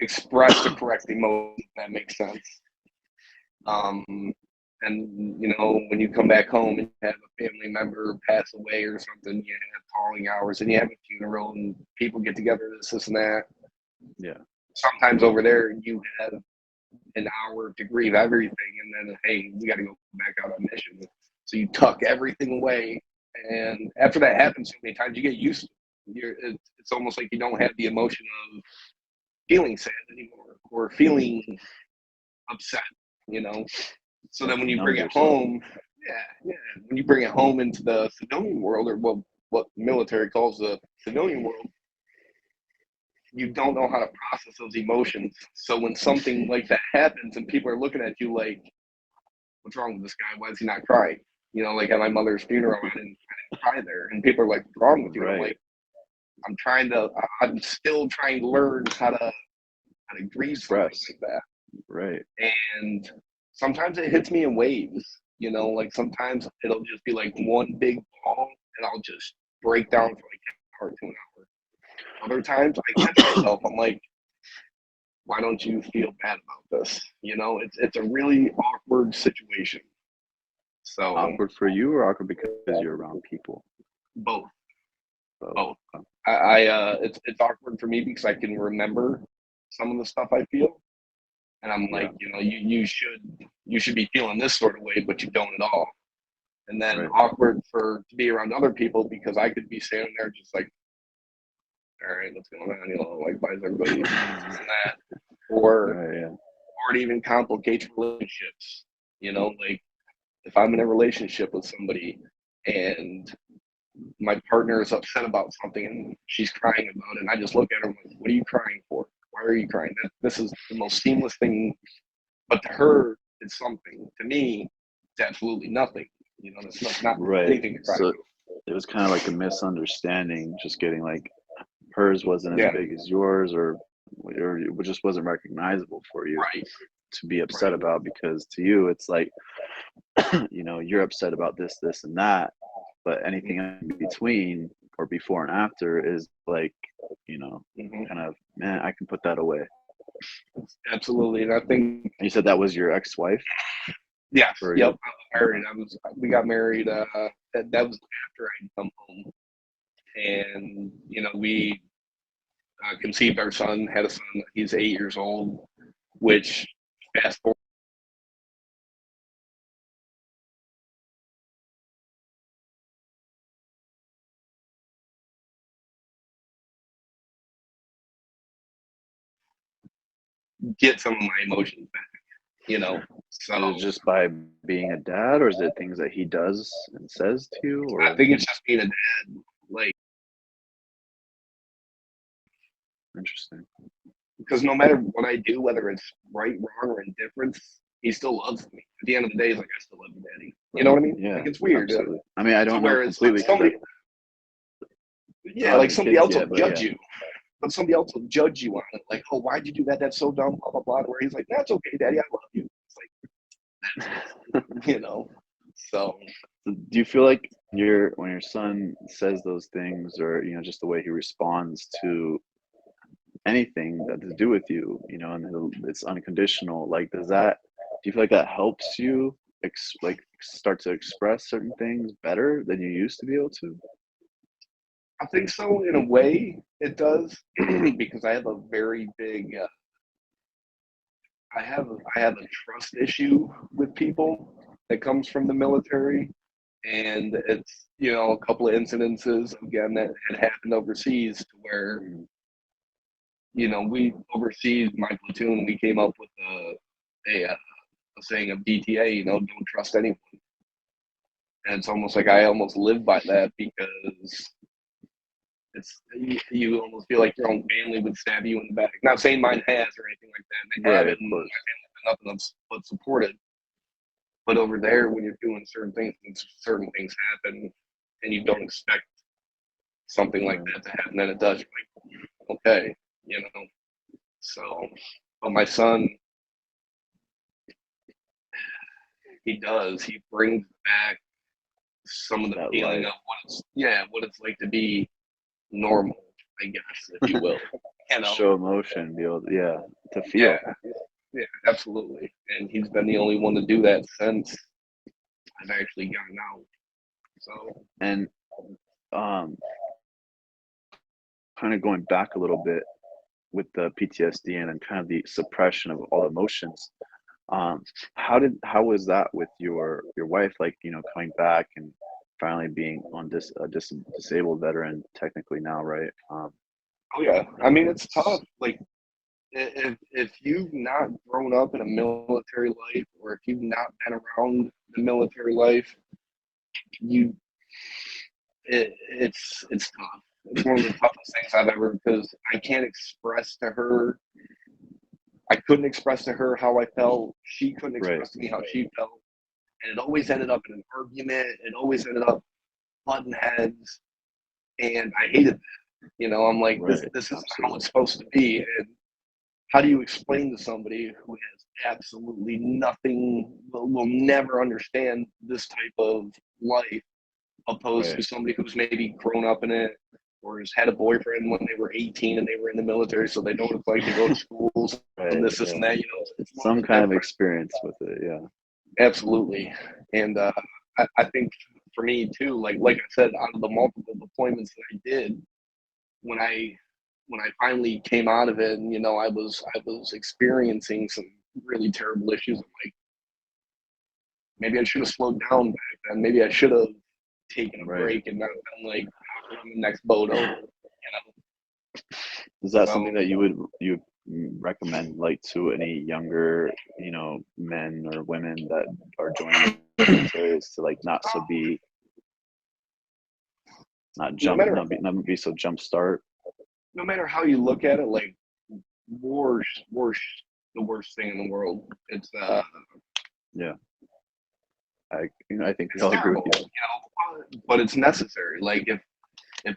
express the correct emotion, if that makes sense. And when you come back home and you have a family member pass away or something, you have calling hours and you have a funeral and people get together, this and that. Yeah. Sometimes over there you have an hour to grieve everything, and then hey, we got to go back out on mission. So you tuck everything away, and after that happens so many times, you get used to it. It's almost like you don't have the emotion of feeling sad anymore or feeling upset, So then when you bring it home, when you bring it home into the civilian world, or what the military calls the civilian world, you don't know how to process those emotions. So when something like that happens and people are looking at you like, what's wrong with this guy? Why is he not crying? Like at my mother's funeral, I didn't cry there. And people are like, what's wrong with you? Right. I'm like, I'm still trying to learn how to grieve something like that. Right. And sometimes it hits me in waves, like sometimes it'll just be like one big ball and I'll just break down for like an hour to an hour. Other times I catch myself, I'm like, why don't you feel bad about this? It's a really awkward situation. So awkward for you or awkward because you're around people? Both. It's awkward for me because I can remember some of the stuff I feel. And I'm like, you should be feeling this sort of way, but you don't at all. And then awkward to be around other people because I could be standing there just like, all right, what's going on? Like, why is everybody doing that? Or it even complicates relationships. Like if I'm in a relationship with somebody and my partner is upset about something and she's crying about it, and I just look at her like, what are you crying for? Why are you crying? This is the most seamless thing. But to her, it's something. To me, it's absolutely nothing. It's not anything to cry about. It was kind of like a misunderstanding, just getting like hers wasn't as big as yours, or it just wasn't recognizable for you to be upset about, because to you it's like, you're upset about this, and that, but anything in between or before and after is like, kind of, man, I can put that away. Absolutely. And I think you said that was your ex-wife? Yes. Yep. I was married. We got married. That was after I'd come home, and we conceived our son. Had a son. He's 8 years old. Which fast forward. Get some of my emotions back. So is it just by being a dad, or is it things that he does and says to you? Or I think it's just being a dad. Like, interesting. Because no matter what I do, whether it's right, wrong, or indifference, he still loves me. At the end of the day, he's like, I still love you, Daddy. You know what I mean? Yeah. Like, it's weird. Absolutely. I mean, I don't know completely. Like somebody else will judge you. But somebody else will judge you on it. Like, oh, why'd you do that? That's so dumb, blah, blah, blah. Where he's like, that's okay, Daddy, I love you. It's like, So do you feel like when your son says those things, or just the way he responds to anything that to do with you, and it's unconditional, like, do you feel like that helps you start to express certain things better than you used to be able to? I think so. In a way, it does, because I have a very big I have a trust issue with people that comes from the military, and it's a couple of incidences again that had happened overseas to where we overseas, my platoon, we came up with a saying of DTA, don't trust anyone. And it's almost like I almost live by that, because you almost feel like your own family would stab you in the back. Not saying mine has or anything like that. They Right, haven't. of course. My family's been nothing but supported. But over there, when you're doing certain things and certain things happen, and you don't expect something like that to happen, and it does, you're like, okay, So, but my son, he does. He brings back some of the That feeling life. of what it's like to be normal, I guess, if you will. Show emotion, be able to feel. Yeah, absolutely. And he's been the only one to do that since I've actually gotten out. So, And kind of going back a little bit with the PTSD and then kind of the suppression of all emotions. How was that with your wife? Like, coming back and finally being on disabled veteran technically now, right? oh yeah, I mean, it's tough. Like, if you've not grown up in a military life, or if you've not been around the military life, it's tough. It's one of the toughest things I've ever, because I can't express to her. I couldn't express to her how I felt. She couldn't express to me how she felt, and it always ended up in an argument. It always ended up button heads, and I hated that. I'm like, this isn't how it's supposed to be. And how do you explain to somebody who has absolutely nothing, will never understand this type of life, opposed to somebody who's maybe grown up in it, or has had a boyfriend when they were 18 and they were in the military, so they know what it's like to go to schools and this and that. It's some kind of experience with it. Yeah, absolutely. And I think for me too, like I said, out of the multiple deployments that I did, when I finally came out of it, and I was experiencing some really terrible issues. I'm like, maybe I should have slowed down back then. Maybe I should have taken a break and not been like, I'm the next boat over. Is that something that you recommend, like, to any younger, men or women that are joining the military, is to like not be so jump start? No matter how you look at it, like, war's the worst thing in the world. It's yeah. I think we all agree with you. But it's necessary. Like, if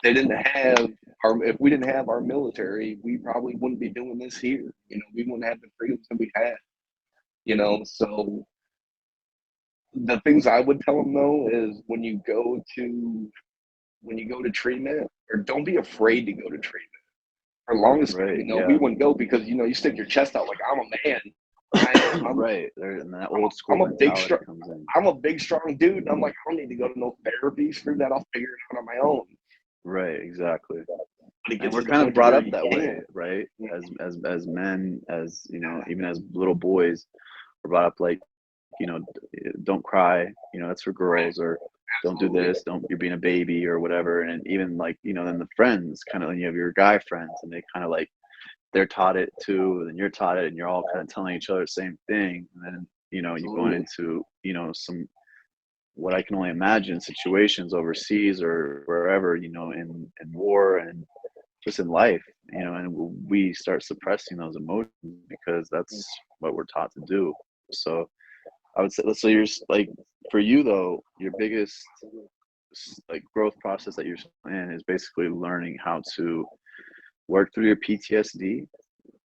we didn't have our military, we probably wouldn't be doing this here. We wouldn't have the freedoms that we had. So the things I would tell them, though, is when you go to treatment, or don't be afraid to go to treatment. For the longest time, we wouldn't go because you stick your chest out like, I'm a man. I'm right. And that old school I'm a big strong dude, and I'm like, I don't need to go to no therapy. Screw that, I'll figure it out on my own. Right, exactly. And we're kind of brought up that way, right? As men, as even as little boys, we're brought up like, don't cry, that's for girls, or don't do this, you're being a baby or whatever. And even like, then the friends kind of, you have your guy friends, and they kind of like, they're taught it too, and you're taught it, and you're all kind of telling each other the same thing. And then, you're going into, some, what I can only imagine, situations overseas or wherever, in war and just in life, and we start suppressing those emotions because that's what we're taught to do. So I would say, so you're like, for you though, your biggest like growth process that you're in is basically learning how to work through your PTSD.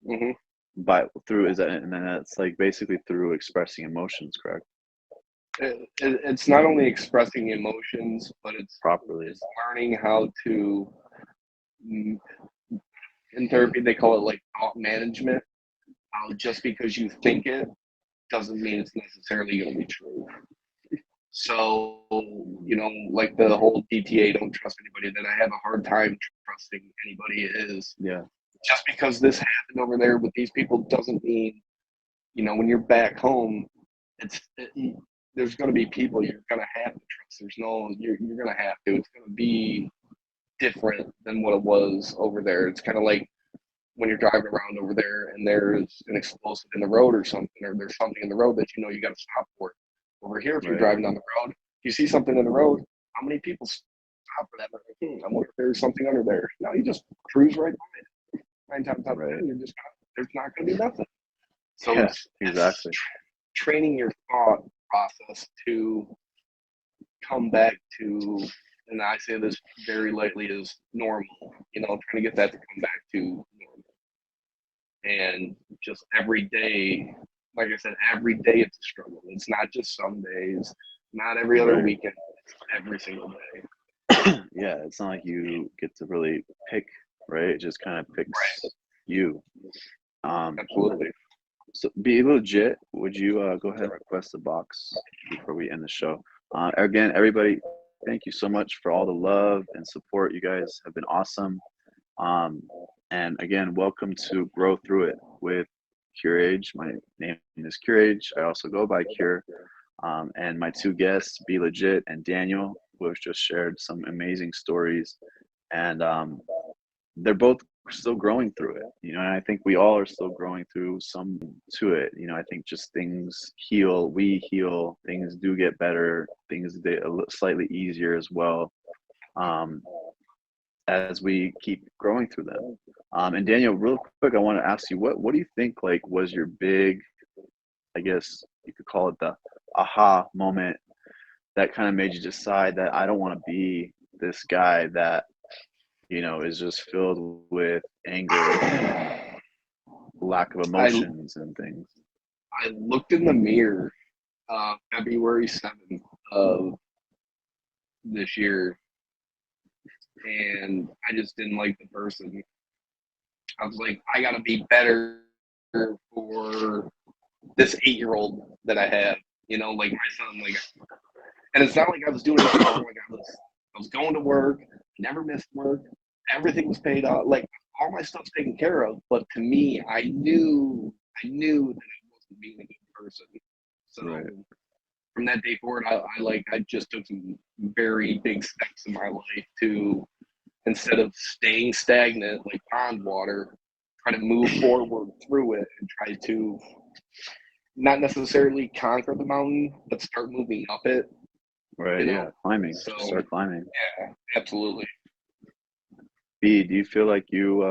And then that's like basically through expressing emotions, correct? It's not only expressing emotions, but it's properly. It's learning how to, in therapy they call it like thought management. Just because you think it doesn't mean it's necessarily going to be true. So, like the whole DTA, don't trust anybody, that I have a hard time trusting anybody, is just because this happened over there with these people doesn't mean, when you're back home, there's going to be people you're going to have to trust. You're going to have to. It's going to be different than what it was over there. It's kind of like when you're driving around over there and there's an explosive in the road or something, or there's something in the road that you know you got to stop for. Over here, if you're driving down the road, you see something in the road, how many people stop for that? I wonder if there's something under there. No, you just cruise right by it. 9 times out of 10, you're just there's not going to be nothing. So it's training your thought process to come back to, and I say this very lightly, is normal. You know, trying to get that to come back to normal. And just every day, like I said, every day it's a struggle. It's not just some days, not every other weekend, it's every single day. Yeah, it's not like you get to really pick, right? It just kind of picks you. Absolutely. So Be Legit, would you go ahead and request the box before we end the show? Again, everybody, thank you so much for all the love and support. You guys have been awesome. And again, welcome to Grow Through It with CureAge. My name is CureAge. I also go by Cure. And my two guests, Be Legit and Daniel, who have just shared some amazing stories. And they're both still growing through it, you know, and I think we all are still growing through some to it. You know, I think just things heal, we heal, things do get better, things get slightly easier as well. As we keep growing through them. And Daniel, real quick, I want to ask you, what do you think like was your big, I guess you could call it the aha moment that kind of made you decide that I don't want to be this guy that, you know, is just filled with anger and lack of emotions and things? I looked in the mirror February 7th of this year, and I just didn't like the person. I was like, I gotta be better for this 8-year-old that I have, you know, like my son. Like, and it's not like I was doing it wrong. Like I was going to work, never missed work, everything was paid off. Like all my stuff's taken care of. But to me, I knew that I wasn't being a good person. So from that day forward, I just took some very big steps in my life to, instead of staying stagnant like pond water, try to move forward through it and try to not necessarily conquer the mountain, but start moving up it. Right. You know? Climbing. So, start climbing. Yeah, absolutely. B, do you feel like you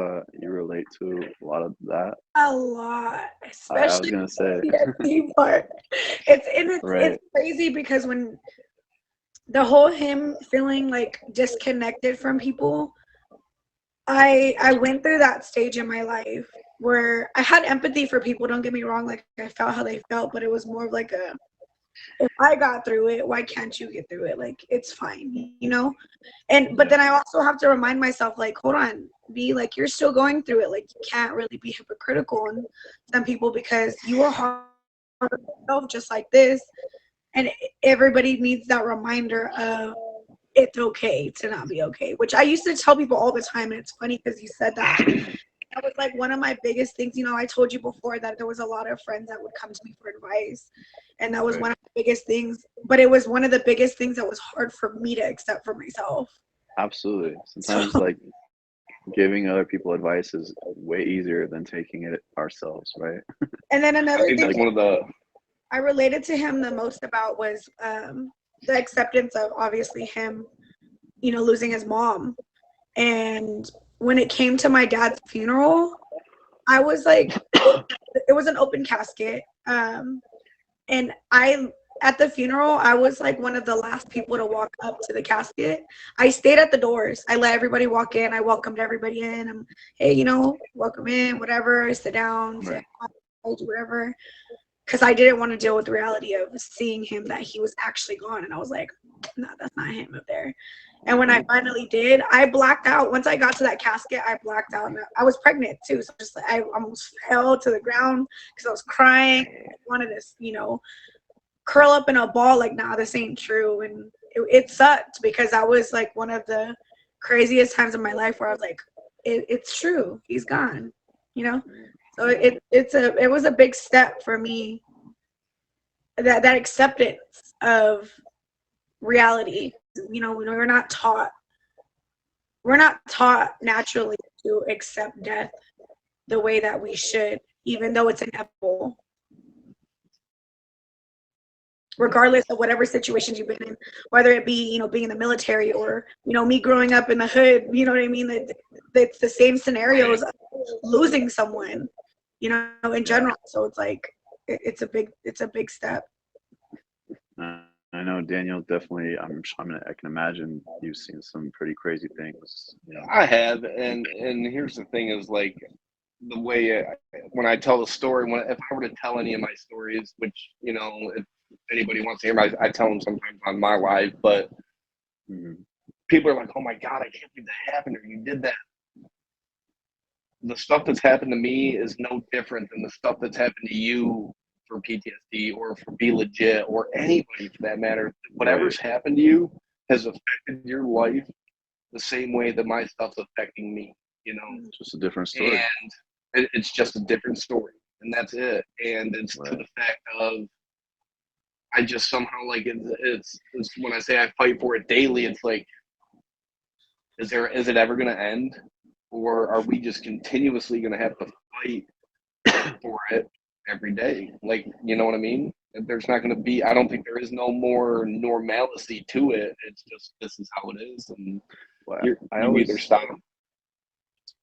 relate to a lot of that? A lot, especially I was gonna say the part. It's crazy because when the whole him feeling like disconnected from people, I went through that stage in my life where I had empathy for people. Don't get me wrong, like I felt how they felt, but it was more of like a, if I got through it, why can't you get through it? Like, it's fine, you know? But then I also have to remind myself, like, hold on, be like, you're still going through it. Like, you can't really be hypocritical on some people because you are hard on yourself just like this. And everybody needs that reminder of it's okay to not be okay, which I used to tell people all the time. And it's funny because you said that. That was like one of my biggest things. You know, I told you before that there was a lot of friends that would come to me for advice. And that was one of the biggest things. But it was one of the biggest things that was hard for me to accept for myself. Absolutely. Sometimes like giving other people advice is way easier than taking it ourselves, right? And then another thing that's one of the I related to him the most about was the acceptance of obviously him, you know, losing his mom. And when it came to my dad's funeral, I was like, it was an open casket. And at the funeral, I was like one of the last people to walk up to the casket. I stayed at the doors. I let everybody walk in. I welcomed everybody in. I'm, hey, you know, welcome in, whatever. I sit down, say, whatever. Because I didn't want to deal with the reality of seeing him that he was actually gone. And I was like, no, that's not him up there. And when I finally did, I blacked out. Once I got to that casket, I blacked out. And I was pregnant too. So just I almost fell to the ground because I was crying. I wanted to, you know, curl up in a ball like, nah, this ain't true. And it sucked because that was like one of the craziest times in my life where I was like, it's true. He's gone, you know? So it was a big step for me, that acceptance of reality. You know, we're not taught naturally to accept death. the way that we should, even though it's inevitable. Regardless of whatever situations you've been in, whether it be, being in the military or, me growing up in the hood, you know what I mean? It's the same scenarios of losing someone, in general. So it's like, it's a big step. I know Daniel definitely. I can imagine you've seen some pretty crazy things. I have, and here's the thing: is like the way when I tell the story, if I were to tell any of my stories, which if anybody wants to hear I tell them sometimes on my live, but people are like, "Oh my God, I can't believe that happened," or "You did that." The stuff that's happened to me is no different than the stuff that's happened to you for PTSD or for Be Legit or anybody for that matter. Whatever's happened to you has affected your life the same way that my stuff's affecting me, It's just a different story. And it's just a different story, and that's it. And it's to the fact of I just somehow like it's when I say I fight for it daily, it's like, is it ever going to end? Or are we just continuously going to have to fight for it every day? Like, you know what I mean? There's not going to be, I don't think there is no more normalcy to it. It's just, this is how it is. And you either stop.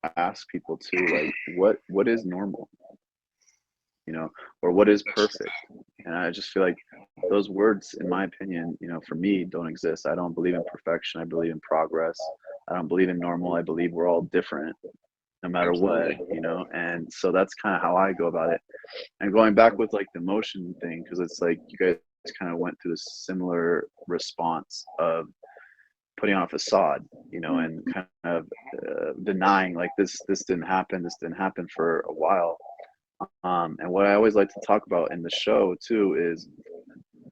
I ask people too, like, what is normal? Or what is perfect? And I just feel like those words, in my opinion, for me, don't exist. I don't believe in perfection. I believe in progress. I don't believe in normal. I believe we're all different no matter what, and so that's kind of how I go about it. And going back with like the emotion thing, because it's like you guys kind of went through a similar response of putting on a facade, and kind of denying like this didn't happen for a while. And what I always like to talk about in the show too is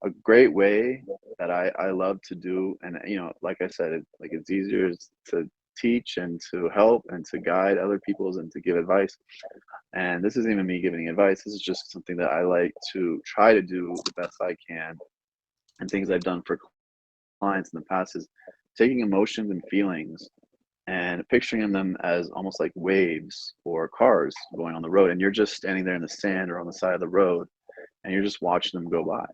a great way that I love to do. And, like I said, it's easier to teach and to help and to guide other people and to give advice. And this isn't even me giving advice. This is just something that I like to try to do the best I can. And things I've done for clients in the past is taking emotions and feelings and picturing them as almost like waves or cars going on the road, and you're just standing there in the sand or on the side of the road and you're just watching them go by,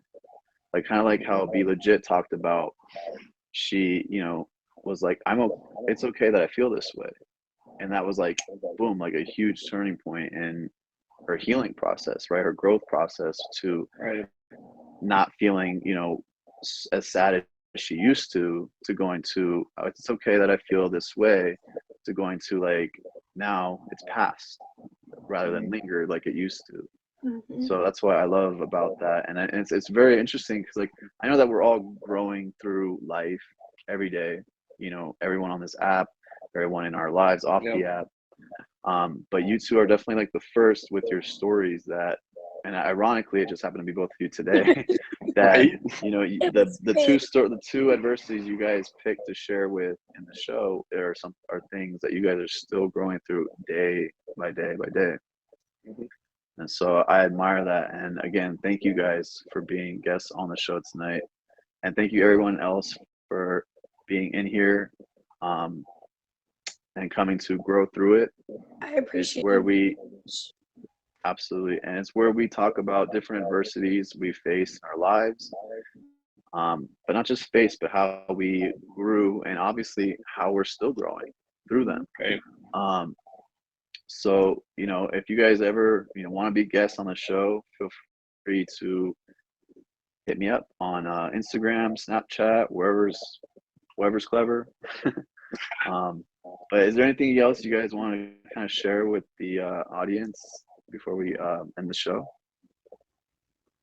like kind of like how Be Legit talked about. She was like, it's okay that I feel this way, and that was like boom, like a huge turning point in her healing process, right? Her growth process to not feeling as sad as she used to going to, oh, it's okay that I feel this way, to going to like, now it's past rather than linger like it used to. So that's what I love about that. And it's very interesting because like I know that we're all growing through life every day, everyone on this app, everyone in our lives off the app, but you two are definitely like the first with your stories that, and ironically it just happened to be both of you today, that the two adversities you guys picked to share with in the show are things that you guys are still growing through day by day by day. And so I admire that. And again, thank you guys for being guests on the show tonight, and thank you everyone else for being in here and coming to grow through it. I appreciate it's where we absolutely, and it's where we talk about different adversities we face in our lives, but not just face, but how we grew, and obviously how we're still growing through them. So if you guys ever want to be guests on the show, feel free to hit me up on Instagram, Snapchat, whoever's clever. But is there anything else you guys want to kind of share with the audience before we end the show?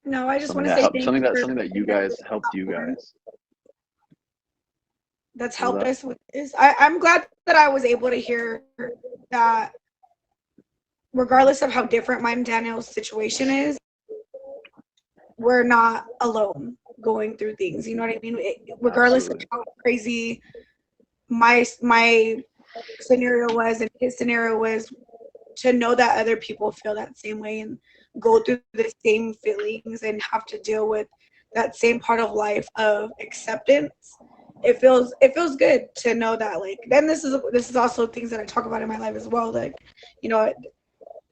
No, I just want to say something that you guys helped you guys. That's helped us with this. I'm glad that I was able to hear that regardless of how different mine and Daniel's situation is, we're not alone going through things. You know what I mean? Regardless of how crazy my scenario was and his scenario was, to know that other people feel that same way and go through the same feelings and have to deal with that same part of life of acceptance. It feels good to know that. Like, then this is also things that I talk about in my life as well. Like,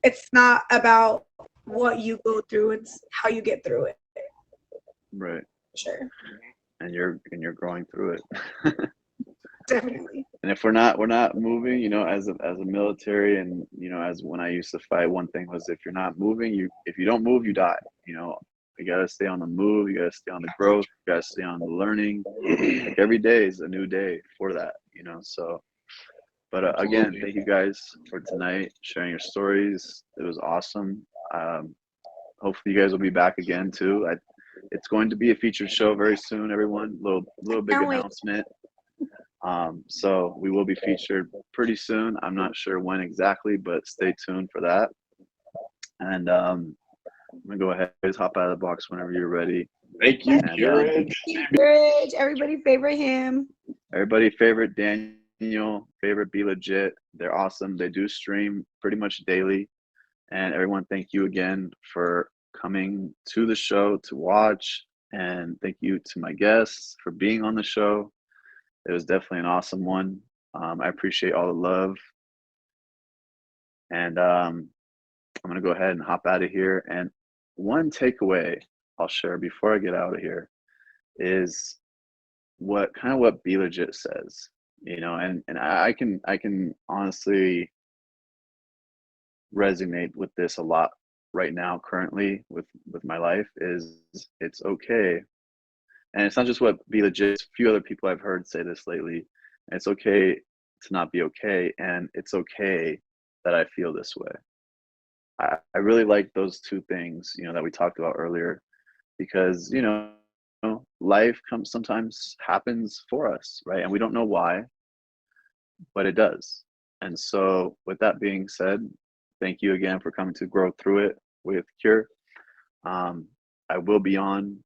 it's not about what you go through, it's how you get through it. Right. Sure. And you're growing through it. Definitely. And if we're not moving, as a military, and as when I used to fight, one thing was, if you're not moving, if you don't move, you die. You gotta stay on the move, you gotta stay on the growth, you gotta stay on the learning. Like, every day is a new day for that. So, but again, Absolutely. thank you guys for tonight, sharing your stories. It was awesome. Hopefully you guys will be back again too. It's going to be a featured show very soon, everyone. Little big Can't wait. announcement. So we will be featured pretty soon. I'm not sure when exactly, but stay tuned for that. And I'm gonna go ahead, guys, hop out of the box whenever you're ready. Thank you, And CureAge. CureAge, everybody favorite him. everybody favorite Daniel, favorite Be Legit. They're awesome. They do stream pretty much daily. And everyone, thank you again for coming to the show to watch. And thank you to my guests for being on the show. It was definitely an awesome one. I appreciate all the love. And I'm going to go ahead and hop out of here. And one takeaway I'll share before I get out of here is what Be Legit says, and I can honestly resonate with this a lot right now, currently, with my life. Is it's okay. And it's not just what Be Legit, a few other people I've heard say this lately. And it's okay to not be okay, and it's okay that I feel this way. I really like those two things, that we talked about earlier, because, life sometimes happens for us, right? And we don't know why, but it does. And so, with that being said, thank you again for coming to Grow Through It with Cure. I will be on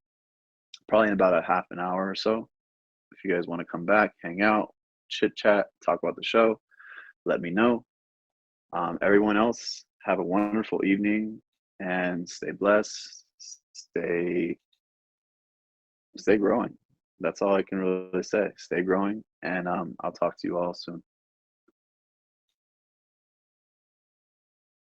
probably in about a half an hour or so. If you guys want to come back, hang out, chit chat, talk about the show, let me know. Everyone else, have a wonderful evening and stay blessed, stay growing. That's all I can really say. Stay growing, and I'll talk to you all soon.